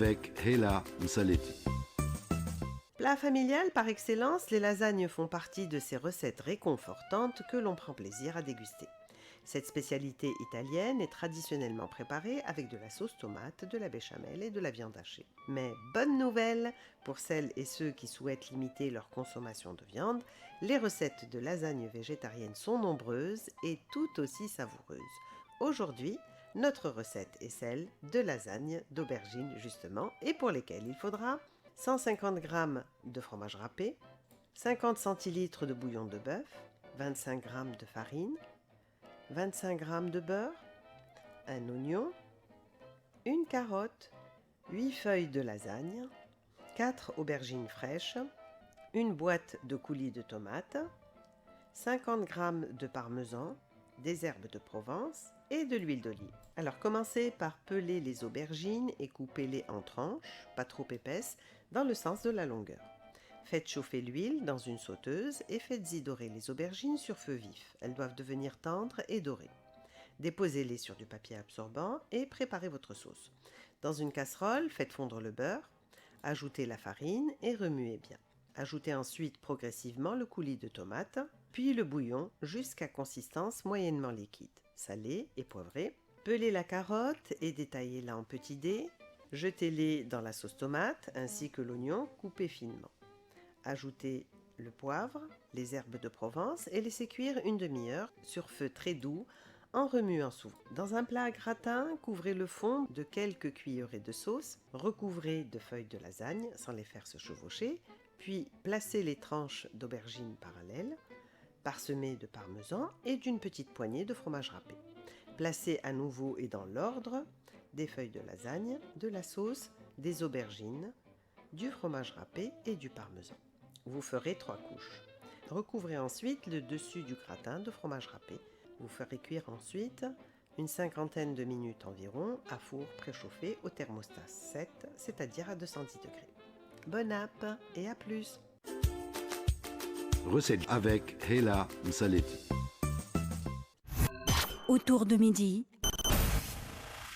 avec Hela Msaletti. Plat familial par excellence, les lasagnes font partie de ces recettes réconfortantes que l'on prend plaisir à déguster. Cette spécialité italienne est traditionnellement préparée avec de la sauce tomate, de la béchamel et de la viande hachée. Mais bonne nouvelle, pour celles et ceux qui souhaitent limiter leur consommation de viande, les recettes de lasagne végétarienne sont nombreuses et tout aussi savoureuses. Aujourd'hui, notre recette est celle de lasagne d'aubergine justement, et pour lesquelles il faudra 150 g de fromage râpé, 50 centilitres de bouillon de bœuf, 25 g de farine, 25 g de beurre, un oignon, une carotte, 8 feuilles de lasagne, 4 aubergines fraîches, une boîte de coulis de tomates, 50 g de parmesan, des herbes de Provence et de l'huile d'olive. Alors commencez par peler les aubergines et coupez-les en tranches, pas trop épaisses, dans le sens de la longueur. Faites chauffer l'huile dans une sauteuse et faites-y dorer les aubergines sur feu vif. Elles doivent devenir tendres et dorées. Déposez-les sur du papier absorbant et préparez votre sauce. Dans une casserole, faites fondre le beurre, ajoutez la farine et remuez bien. Ajoutez ensuite progressivement le coulis de tomate, puis le bouillon jusqu'à consistance moyennement liquide, salé et poivré. Pelez la carotte et détaillez-la en petits dés. Jetez-les dans la sauce tomate ainsi que l'oignon coupé finement. Ajoutez le poivre, les herbes de Provence et laissez cuire une demi-heure sur feu très doux en remuant souvent. Dans un plat à gratin, couvrez le fond de quelques cuillerées de sauce, recouvrez de feuilles de lasagne sans les faire se chevaucher, puis placez les tranches d'aubergines parallèles, parsemées de parmesan et d'une petite poignée de fromage râpé. Placez à nouveau et dans l'ordre des feuilles de lasagne, de la sauce, des aubergines, du fromage râpé et du parmesan. Vous ferez 3 couches. Recouvrez ensuite le dessus du gratin de fromage râpé. Vous ferez cuire ensuite une cinquantaine de minutes environ à four préchauffé au thermostat 7, c'est-à-dire à 210 degrés. Bon app et à plus! Recette avec Hela Msaletti. Autour de midi,